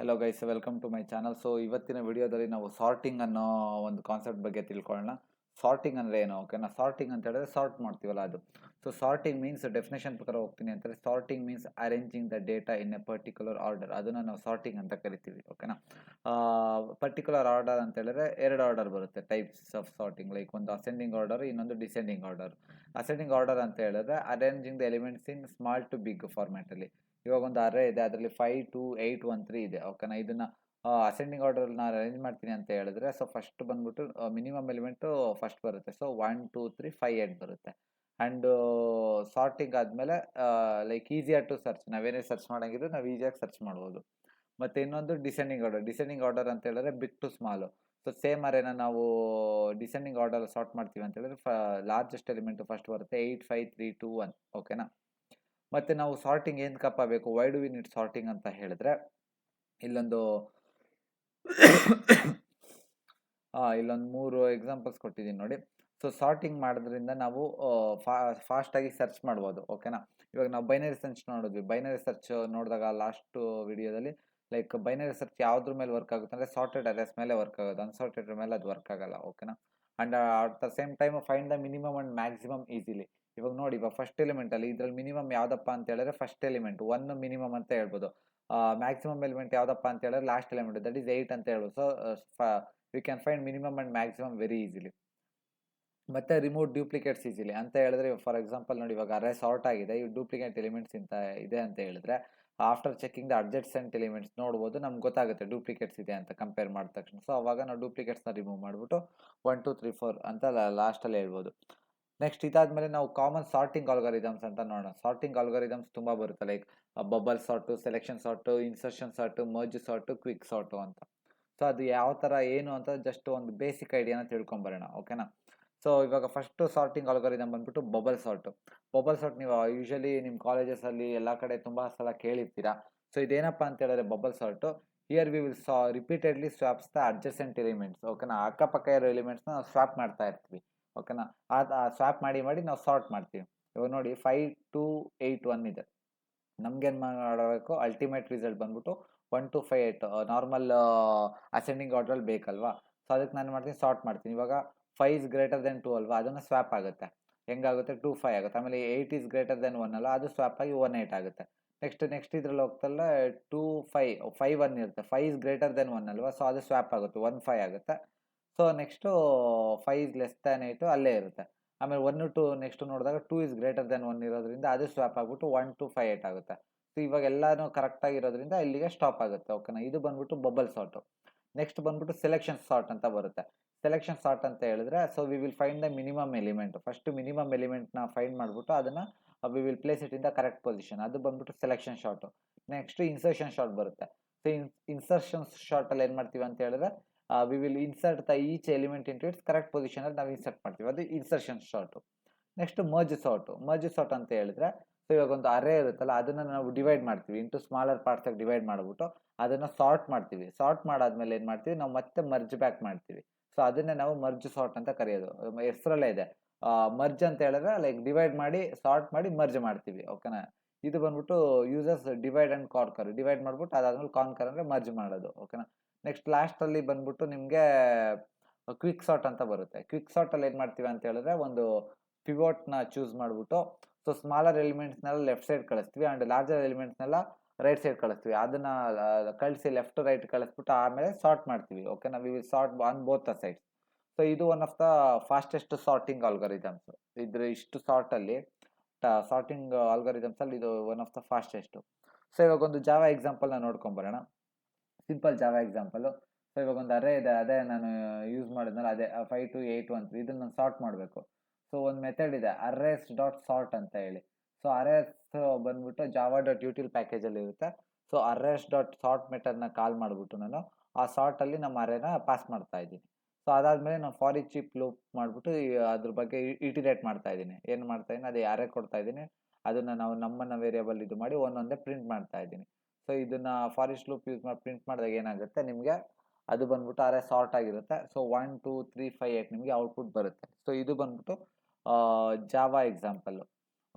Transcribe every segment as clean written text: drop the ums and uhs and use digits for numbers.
Hello guys, welcome to my channel. So ಇವತ್ತಿನ ವಿಡಿಯೋದಲ್ಲಿ ನಾವು ಸಾರ್ಟಿಂಗ್ ಅನ್ನೋ ಒಂದು ಕಾನ್ಸೆಪ್ಟ್ ಬಗ್ಗೆ ತಿಳ್ಕೊಳ್ಳೋಣ. ಸಾರ್ಟಿಂಗ್ ಅಂದರೆ ಏನು? ಓಕೆನಾ. ಸಾರ್ಟಿಂಗ್ ಅಂತ ಹೇಳಿದ್ರೆ ಸಾರ್ಟ್ ಮಾಡ್ತೀವಲ್ಲ ಅದು. ಸೊ ಸಾರ್ಟಿಂಗ್ ಮೀನ್ಸ್ ಡೆಫಿನೇಷನ್ ಪ್ರಕಾರ ಹೋಗ್ತೀನಿ ಅಂತಾರೆ. Sorting means arranging the data in a particular order. ಅದನ್ನು ನಾವು ಸಾರ್ಟಿಂಗ್ ಅಂತ ಕರಿತೀವಿ. ಓಕೆನಾ. ಪರ್ಟಿಕ್ಯುಲರ್ ಆರ್ಡರ್ ಅಂತ ಹೇಳಿದ್ರೆ ಎರಡು ಆರ್ಡರ್ ಬರುತ್ತೆ, ಟೈಪ್ಸ್ ಆಫ್ ಸಾರ್ಟಿಂಗ್. ಲೈಕ್ ಒಂದು ಅಸೆಂಡಿಂಗ್ ಆರ್ಡರ್, ಇನ್ನೊಂದು ಡಿಸೆಂಡಿಂಗ್ ಆರ್ಡರ್. ಅಸೆಂಡಿಂಗ್ ಆರ್ಡರ್ ಅಂತ ಹೇಳಿದ್ರೆ arranging the elements in small to big ಫಾರ್ಮ್ಯಾಟಲ್ಲಿ. ಇವಾಗ ಒಂದು ಅರೇ ಇದೆ, ಅದರಲ್ಲಿ 5 2 8 1 3 ಇದೆ. ಓಕೆನಾ. ಇದನ್ನ ಅಸೆಂಡಿಂಗ್ ಆರ್ಡರ್ ನಾನು ಅರೇಂಜ್ ಮಾಡ್ತೀನಿ ಅಂತ ಹೇಳಿದ್ರೆ, ಸೊ ಫಸ್ಟ್ ಬಂದ್ಬಿಟ್ಟು ಮಿನಿಮಮ್ ಎಲಿಮೆಂಟು ಫಸ್ಟ್ ಬರುತ್ತೆ. ಸೊ 1 2 3 5 8 ಬರುತ್ತೆ. ಆ್ಯಂಡ್ ಸಾರ್ಟಿಂಗ್ ಆದಮೇಲೆ ಲೈಕ್ ಈಸಿಯರ್ ಟು ಸರ್ಚ್, ನಾವೇನೇ ಸರ್ಚ್ ಮಾಡೋಂಗಿದ್ರು ನಾವು ಈಸಿಯಾಗಿ ಸರ್ಚ್ ಮಾಡ್ಬೋದು. ಮತ್ತು ಇನ್ನೊಂದು ಡಿಸೆಂಡಿಂಗ್ ಆರ್ಡರ್. ಡಿಸೆಂಡಿಂಗ್ ಆರ್ಡರ್ ಅಂತ ಹೇಳಿದ್ರೆ big to small. So same ಅರೇನ ನಾವು ಡಿಸೆಂಡಿಂಗ್ ಆರ್ಡರ್ ಸಾರ್ಟ್ ಮಾಡ್ತೀವಿ ಅಂತ ಹೇಳಿದ್ರೆ ಲಾರ್ಜೆಸ್ಟ್ ಎಲಿಮೆಂಟು ಫಸ್ಟ್ ಬರುತ್ತೆ, 8 5 3 2 1. ಓಕೆನಾ. ಮತ್ತು ನಾವು ಸಾರ್ಟಿಂಗ್ ಏನು ಕಪ್ಪ ಬೇಕು, why do we need sorting ಅಂತ ಹೇಳಿದ್ರೆ ಇಲ್ಲೊಂದು ಇಲ್ಲೊಂದು 3 ಎಕ್ಸಾಂಪಲ್ಸ್ ಕೊಟ್ಟಿದ್ದೀನಿ ನೋಡಿ. ಸೊ ಸಾರ್ಟಿಂಗ್ ಮಾಡೋದ್ರಿಂದ ನಾವು ಫಾಸ್ಟಾಗಿ ಸರ್ಚ್ ಮಾಡ್ಬೋದು. ಓಕೆನಾ. ಇವಾಗ ನಾವು ಬೈನರಿ ಸರ್ಚ್ ನೋಡಿದ್ವಿ. ಬೈನರಿ ಸರ್ಚ್ ನೋಡಿದಾಗ ಲಾಸ್ಟ್ ವಿಡಿಯೋದಲ್ಲಿ ಲೈಕ್ ಬೈನರಿ ಸರ್ಚ್ ಯಾವುದ್ರ ಮೇಲೆ ವರ್ಕ್ ಆಗುತ್ತೆ ಅಂದರೆ ಸಾರ್ಟೆಡ್ ಅರೇಸ್ ಮೇಲೆ ವರ್ಕ್ ಆಗೋದು, ಅನ್ಸಾರ್ಟೆಡ್ ಮೇಲೆ ಅದು ವರ್ಕ್ ಆಗಲ್ಲ. ಓಕೆನಾ. And at the same time find the minimum and maximum easily. ಇವಾಗ ನೋಡಿ, ಇವಾಗ ಫಸ್ಟ್ ಎಲಿಮೆಂಟಲ್ಲಿ ಇದರಲ್ಲಿ ಮಿನಿಮಮ್ ಯಾವುದಪ್ಪ ಅಂತ ಹೇಳಿದ್ರೆ ಫಸ್ಟ್ ಎಲಿಮೆಂಟ್ 1 ಮಿನಿಮಮ್ ಅಂತ ಹೇಳ್ಬೋದು. ಮ್ಯಾಕ್ಸಿಮಮ್ ಎಲಿಮೆಂಟ್ ಯಾವುದಪ್ಪ ಅಂತ ಹೇಳಿದ್ರೆ ಲಾಸ್ಟ್ ಎಲಿಮೆಂಟ್, ದಟ್ ಈಸ್ 8 ಅಂತ ಹೇಳ್ಬೋದು. So we can find minimum and maximum very easily. ಮತ್ತು ರಿಮೂವ್ ಡ್ಯೂಪ್ಲಿಕೇಟ್ಸ್ ಈಸಿಲಿ ಅಂತ ಹೇಳಿದ್ರೆ, ಫಾರ್ ಎಕ್ಸಾಂಪಲ್ ನೋಡಿ, ಇವಾಗ ಅರೇ ಸಾರ್ಟ್ ಆಗಿದೆ, ಈ ಡೂಪ್ಲಿಕೇಟ್ ಎಲಿಮೆಂಟ್ಸ್ ಇಂತ ಇದೆ ಅಂತ ಹೇಳಿದ್ರೆ after checking the adjacent elements ನೋಡ್ಬೋದು, ನಮ್ಗೆ ಗೊತ್ತಾಗುತ್ತೆ ಡೂಪ್ಲಿಕೇಟ್ಸ್ ಇದೆ ಅಂತ ಕಂಪೇರ್ ಮಾಡಿದ ತಕ್ಷಣ. ಸೊ ಅವಾಗ ನಾವು ಡೂಪ್ಲಿಕೇಟ್ಸ್ನ ರಿಮೂವ್ ಮಾಡಿಬಿಟ್ಟು 1 2 3 4 ಅಂತ ಲಾಸ್ಟಲ್ಲಿ ಹೇಳ್ಬೋದು. ನೆಕ್ಸ್ಟ್ ಇದಾದಮೇಲೆ ನಾವು ಕಾಮನ್ ಸಾರ್ಟಿಂಗ್ ಆಲ್ಗಾರಿದಮ್ಸ್ ಅಂತ ನೋಡೋಣ. ಸಾರ್ಟಿಂಗ್ ಆಲ್ಗಾರಿದಮ್ಸ್ ತುಂಬ ಬರುತ್ತೆ, like bubble sort, selection sort, insertion sort, merge sort, quick sort ಅಂತ. ಸೊ ಅದು ಯಾವ ಥರ ಏನು ಅಂತ ಜಸ್ಟ್ ಒಂದು ಬೇಸಿಕ್ ಐಡಿಯಾನ ತಿಳ್ಕೊಂಬರೋಣ. ಓಕೆನಾ. ಸೊ ಇವಾಗ ಫಸ್ಟು ಸಾರ್ಟಿಂಗ್ ಆಲ್ಗಾರಿದಮ್ ಬಂದ್ಬಿಟ್ಟು ಬಬಲ್ ಸಾರ್ಟು. ಬಬಲ್ ಸಾರ್ಟ್ ನೀವು ಯೂಶಲಿ ನಿಮ್ಮ ಕಾಲೇಜಸಲ್ಲಿ ಎಲ್ಲ ಕಡೆ ತುಂಬ ಸಲ ಕೇಳಿರ್ತೀರಾ. ಸೊ ಇದೇನಪ್ಪ ಅಂತ ಹೇಳಿದ್ರೆ bubble sort, here we will repeatedly swaps the adjacent elements. ಓಕೆನಾ. ಅಕ್ಕಪಕ್ಕ ಇರೋ ಎಲಿಮೆಂಟ್ಸ್ನ ನಾವು ಸ್ವಾಪ್ ಮಾಡ್ತಾ ಇರ್ತೀವಿ. ಓಕೆನಾ. ಸ್ವಾಪ್ ಮಾಡಿ ನಾವು ಸಾರ್ಟ್ ಮಾಡ್ತೀವಿ. ಇವಾಗ ನೋಡಿ 5 2 8 1 ಇದೆ. ನಮ್ಗೇನು ಮಾಡಬೇಕು, ಅಲ್ಟಿಮೇಟ್ ರಿಸಲ್ಟ್ ಬಂದ್ಬಿಟ್ಟು 1 2 5 8 ನಾರ್ಮಲ್ ಅಸೆಂಡಿಂಗ್ ಆರ್ಡ್ರಲ್ಲಿ ಬೇಕಲ್ವಾ. ಸೊ ಅದಕ್ಕೆ ನಾನು ಮಾಡ್ತೀನಿ, ಸಾರ್ಟ್ ಮಾಡ್ತೀನಿ. ಇವಾಗ 5 ಇಸ್ ಗ್ರೇಟರ್ ದೆನ್ 2 ಅಲ್ವಾ, ಅದನ್ನು ಸ್ವಾಪ್ ಆಗುತ್ತೆ. ಹೆಂಗಾಗುತ್ತೆ, 2 5 ಆಗುತ್ತೆ. ಆಮೇಲೆ 8 ಇಸ್ ಗ್ರೇಟರ್ ದೆನ್ 1 ಅಲ್ಲ, ಅದು ಸ್ವಾಪ್ ಆಗಿ 1 8 ಆಗುತ್ತೆ. ನೆಕ್ಸ್ಟ್ ಇದ್ರಲ್ಲಿ ಹೋಗ್ತಲ್ಲ 2 5 1 ಇರುತ್ತೆ. 5 ಇಸ್ ಗ್ರೇಟರ್ ದೆನ್ 1 ಅಲ್ವಾ, ಸೊ ಅದು ಸ್ವಾಪ್ ಆಗುತ್ತೆ, 1 5 ಆಗುತ್ತೆ. So next 5 is less than 8 ಅಲ್ಲೇ ಇರುತ್ತೆ. ಆಮೇಲೆ 1 2 ನೆಕ್ಸ್ಟ್ ನೋಡಿದಾಗ 2 ಇಸ್ ಗ್ರೇಟರ್ ದೆನ್ 1 ಇರೋದ್ರಿಂದ ಅದು ಸ್ವಾಪ್ ಆಗಿಬಿಟ್ಟು 1 2 5 8 ಆಗುತ್ತೆ. ಸೊ ಇವಾಗ ಎಲ್ಲನೂ ಕರೆಕ್ಟಾಗಿರೋದ್ರಿಂದ ಇಲ್ಲಿಗೆ ಸ್ಟಾಪ್ ಆಗುತ್ತೆ. ಓಕೆನಾ. ಇದು ಬಂದ್ಬಿಟ್ಟು ಬಬಲ್ ಸಾರ್ಟು. ನೆಕ್ಸ್ಟ್ ಬಂದ್ಬಿಟ್ಟು ಸೆಲೆಕ್ಷನ್ ಸಾರ್ಟ್ ಅಂತ ಬರುತ್ತೆ. ಸೆಲೆಕ್ಷನ್ ಸಾರ್ಟ್ ಅಂತ ಹೇಳಿದ್ರೆ, so we will find the minimum element. First minimum ಎಲಿಮೆಂಟ್ನ ಫೈಂಡ್ ಮಾಡಿಬಿಟ್ಟು ಅದನ್ನು we will place it in the correct position. ಅದು ಬಂದ್ಬಿಟ್ಟು selection sort. Next insertion sort ಬರುತ್ತೆ. ಸೊ ಇನ್ಸರ್ಷನ್ ಶಾರ್ಟಲ್ಲಿ ಏನು ಮಾಡ್ತೀವಿ ಅಂತ ಹೇಳಿದ್ರೆ, we will insert the each element into its correct ಪೊಸಿಷನಲ್ಲಿ ನಾವು ಇನ್ಸರ್ಟ್ ಮಾಡ್ತೀವಿ, ಅದು insertion sort. Next merge ಸಾರ್ಟು. Merge sort ಅಂತ ಹೇಳಿದ್ರೆ, ಸೊ ಇವಾಗ ಒಂದು ಅರೇ ಇರುತ್ತಲ್ಲ, ಅದನ್ನು ನಾವು ಡಿವೈಡ್ ಮಾಡ್ತೀವಿ, ಇಂಟು ಸ್ಮಾಲರ್ ಪಾರ್ಟ್ಸಾಗಿ ಡಿವೈಡ್ ಮಾಡಿಬಿಟ್ಟು ಅದನ್ನು ಸಾರ್ಟ್ ಮಾಡ್ತೀವಿ. ಸಾರ್ಟ್ ಮಾಡಾದ್ಮೇಲೆ ಏನು ಮಾಡ್ತೀವಿ, ನಾವು ಮತ್ತೆ ಮರ್ಜ್ ಬ್ಯಾಕ್ ಮಾಡ್ತೀವಿ. ಸೊ ಅದನ್ನೇ ನಾವು ಮರ್ಜ್ ಸಾರ್ಟ್ ಅಂತ ಕರೆಯೋದು. ಹೆಸರಲ್ಲೇ ಇದೆ, ಮರ್ಜ್ ಅಂತ ಹೇಳಿದ್ರೆ ಲೈಕ್ ಡಿವೈಡ್ ಮಾಡಿ ಸಾರ್ಟ್ ಮಾಡಿ ಮರ್ಜ್ ಮಾಡ್ತೀವಿ. ಓಕೆನಾ. ಇದು ಬಂದ್ಬಿಟ್ಟು uses divide and conquer. Divide ಮಾಡ್ಬಿಟ್ಟು ಅದಾದ್ಮೇಲೆ ಕಾನ್ಕರ್ ಅಂದರೆ ಮರ್ಜ್ ಮಾಡೋದು. ಓಕೆನಾ. ನೆಕ್ಸ್ಟ್ ಲಾಸ್ಟಲ್ಲಿ ಬಂದ್ಬಿಟ್ಟು ನಿಮಗೆ ಕ್ವಿಕ್ ಸಾರ್ಟ್ ಅಂತ ಬರುತ್ತೆ. ಕ್ವಿಕ್ ಸಾರ್ಟಲ್ಲಿ ಏನು ಮಾಡ್ತೀವಿ ಅಂತ ಹೇಳಿದ್ರೆ, ಒಂದು ಪಿವೋಟ್ನ ಚೂಸ್ ಮಾಡಿಬಿಟ್ಟು, ಸೊ ಸ್ಮಾಲರ್ ಎಲಿಮೆಂಟ್ಸ್ನೆಲ್ಲ ಲೆಫ್ಟ್ ಸೈಡ್ ಕಳಿಸ್ತೀವಿ ಆ್ಯಂಡ್ ಲಾರ್ಜರ್ ಎಲಿಮೆಂಟ್ಸ್ನೆಲ್ಲ ರೈಟ್ ಸೈಡ್ ಕಳಿಸ್ತೀವಿ. ಅದನ್ನು ಕಳಿಸಿ ಲೆಫ್ಟ್ ರೈಟ್ ಕಳಿಸ್ಬಿಟ್ಟು ಆಮೇಲೆ ಸಾರ್ಟ್ ಮಾಡ್ತೀವಿ. ಓಕೆನಾ. We will sort on both the sides. So ಇದು one of the fastest sorting algorithms. ಇಷ್ಟು ಸಾರ್ಟಲ್ಲಿ ಸಾರ್ಟಿಂಗ್ ಆಲ್ಗಾರಿದಮ್ಸಲ್ಲಿ ಇದು one of the fastest. So ಇವಾಗ ಒಂದು ಜಾವಾ ಎಕ್ಸಾಂಪಲ್ನ ನೋಡ್ಕೊಂಬರೋಣ. Simple Java example. ಸೊ ಇವಾಗ ಒಂದು ಅರೇ ಇದೆ, ಅದೇ ನಾನು ಯೂಸ್ ಮಾಡಿದ್ನಲ್ಲ, ಅದೇ 5 2 8 1 3. ಇದನ್ನು ನಾನು ಸಾರ್ಟ್ ಮಾಡಬೇಕು. ಸೊ ಒಂದು ಮೆಥಡ್ ಇದೆ, ಅರೇಸ್ ಡಾಟ್ ಸಾರ್ಟ್ ಅಂತ ಹೇಳಿ. ಸೊ ಅರೇಸ್ ಬಂದ್ಬಿಟ್ಟು ಜಾವಾ ಡಾಟ್ ಯೂಟಿಲ್ ಪ್ಯಾಕೇಜಲ್ಲಿ ಇರುತ್ತೆ. ಸೊ ಅರೇಸ್ ಡಾಟ್ ಸಾರ್ಟ್ ಮೆಥಡ್ನ ಕಾಲ್ ಮಾಡಿಬಿಟ್ಟು ನಾನು ಆ ಸಾರ್ಟಲ್ಲಿ ನಮ್ಮ ಅರೇನ ಪಾಸ್ ಮಾಡ್ತಾ ಇದ್ದೀನಿ. ಸೊ ಅದಾದಮೇಲೆ ನಾನು ಫಾರ್ ಈಚ್ ಲೂಪ್ ಲೂಪ್ ಮಾಡಿಬಿಟ್ಟು ಅದ್ರ ಬಗ್ಗೆ ಇಟಿರೇಟ್ ಮಾಡ್ತಾ ಇದ್ದೀನಿ. ಏನು ಮಾಡ್ತಾ ಇದ್ದೀನಿ, ಅದೇ ಅರೇ ಕೊಡ್ತಾ ಇದ್ದೀನಿ, ಅದನ್ನು ನಾವು ನಮ್ಮನ್ನು ವೇರಿಯಬಲ್ ಇದು ಮಾಡಿ ಒಂದೊಂದೇ ಪ್ರಿಂಟ್ ಮಾಡ್ತಾ ಇದ್ದೀನಿ. ಸೊ ಇದನ್ನು ಫಾರ್ ಈಚ್ ಲೂಪ್ ಯೂಸ್ ಮಾಡಿ ಪ್ರಿಂಟ್ ಮಾಡಿದಾಗ ಏನಾಗುತ್ತೆ, ನಿಮಗೆ ಅದು ಬಂದ್ಬಿಟ್ಟು ಅರೇ ಸಾರ್ಟ್ ಆಗಿರುತ್ತೆ. ಸೊ 1 2 3 5 8 ನಿಮಗೆ ಔಟ್ಪುಟ್ ಬರುತ್ತೆ. ಸೊ ಇದು ಬಂದ್ಬಿಟ್ಟು ಜಾವಾ ಎಕ್ಸಾಂಪಲ್ಲು.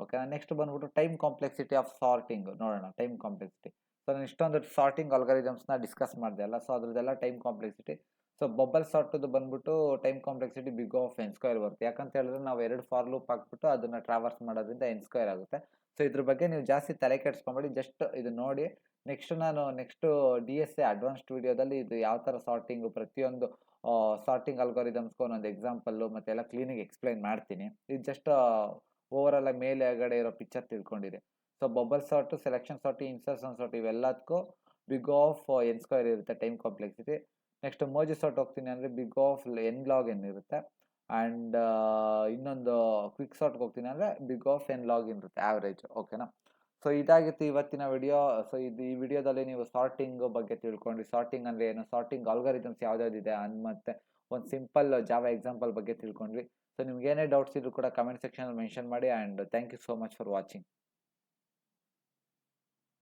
ಓಕೆ. ನೆಕ್ಸ್ಟ್ ಬಂದ್ಬಿಟ್ಟು ಟೈಮ್ ಕಾಂಪ್ಲೆಕ್ಸಿಟಿ ಆಫ್ ಸಾರ್ಟಿಂಗ್ ನೋಡೋಣ. Time complexity. ಸೊ ನಾನು ಇಷ್ಟೊಂದು ಸಾರ್ಟಿಂಗ್ ಅಲ್ಗಾರಿದಮ್ಸ್ನ ಡಿಸ್ಕಸ್ ಮಾಡಿದೆ ಅಲ್ಲ, ಸೊ ಅದ್ರದ್ದೆಲ್ಲ ಟೈಮ್ ಕಾಂಪ್ಲೆಕ್ಸಿಟಿ. ಸೊ ಬಬಲ್ ಸಾರ್ಟದು ಬಂದ್ಬಿಟ್ಟು time complexity big of N square ಬರುತ್ತೆ. ಯಾಕಂತ ಹೇಳಿದ್ರೆ ನಾವು 2 ಫಾರ್ ಲೂಪ್ ಹಾಕ್ಬಿಟ್ಟು ಅದನ್ನ ಟ್ರಾವರ್ಸ್ ಮಾಡೋದ್ರಿಂದ ಎನ್ ಸ್ಕ್ವೇರ್ ಆಗುತ್ತೆ. ಸೊ ಇದ್ರ ಬಗ್ಗೆ ನೀವು ಜಾಸ್ತಿ ತಲೆ ಕೆಡಿಸ್ಕೊಂಬೇಡಿ, ಜಸ್ಟ್ ಇದು ನೋಡಿ. ನೆಕ್ಸ್ಟ್ DSA ಅಡ್ವಾನ್ಸ್ಡ್ ವಿಡಿಯೋದಲ್ಲಿ ಇದು ಯಾವ ಥರ ಸಾರ್ಟಿಂಗು, ಪ್ರತಿಯೊಂದು ಸಾರ್ಟಿಂಗ್ ಅಲ್ಗಾರಿದಮ್ಸ್ಗೂ ಒಂದೊಂದು ಎಕ್ಸಾಂಪಲ್ಲು ಮತ್ತೆ ಎಲ್ಲ ಕ್ಲೀನಾಗಿ ಎಕ್ಸ್ಪ್ಲೈನ್ ಮಾಡ್ತೀನಿ. ಇದು ಜಸ್ಟ್ ಓವರಾಲ್ ಆಗಿ ಮೇಲೆಗಡೆ ಇರೋ ಪಿಕ್ಚರ್ ತಿಳ್ಕೊಂಡಿರಿ. So bubble sort, selection sort, insertion sort ಇವೆಲ್ಲದಕ್ಕೂ ಬಿಗ್ ಆಫ್ ಎನ್ ಸ್ಕ್ವೇರ್ ಇರುತ್ತೆ time complexity. Next merge sort ಹೋಗ್ತೀನಿ ಅಂದರೆ big of N log N ಇರುತ್ತೆ. ಆ್ಯಂಡ್ ಇನ್ನೊಂದು ಕ್ವಿಕ್ ಸಾರ್ಟ್ಗೆ ಹೋಗ್ತೀನಿ ಅಂದರೆ big of N log N ಇರುತ್ತೆ ಆವ್ರೇಜ್. ಓಕೆನಾ? ಸೊ ಇದಾಗಿತ್ತು ಇವತ್ತಿನ ವಿಡಿಯೋ. ಸೊ ಈ ವಿಡಿಯೋದಲ್ಲಿ ನೀವು ಸಾರ್ಟಿಂಗ್ ಬಗ್ಗೆ ತಿಳ್ಕೊಂಡ್ರಿ. ಸಾರ್ಟಿಂಗ್ ಅಂದರೆ ಏನು, ಸಾರ್ಟಿಂಗ್ ಆಲ್ಗಾರಿದಮ್ಸ್ ಯಾವ್ದಾವ್ದಿದೆ ಮತ್ತು ಒಂದು ಸಿಂಪಲ್ ಜಾವಾ ಎಕ್ಸಾಂಪಲ್ ಬಗ್ಗೆ ತಿಳ್ಕೊಂಡ್ರಿ. ಸೊ ನಿಮ್ಗೆ ಏನೇ ಡೌಟ್ಸ್ ಇದ್ರೂ ಕೂಡ ಕಮೆಂಟ್ ಸೆಕ್ಷನಲ್ಲಿ ಮೆನ್ಷನ್ ಮಾಡಿ. And thank you so much for watching.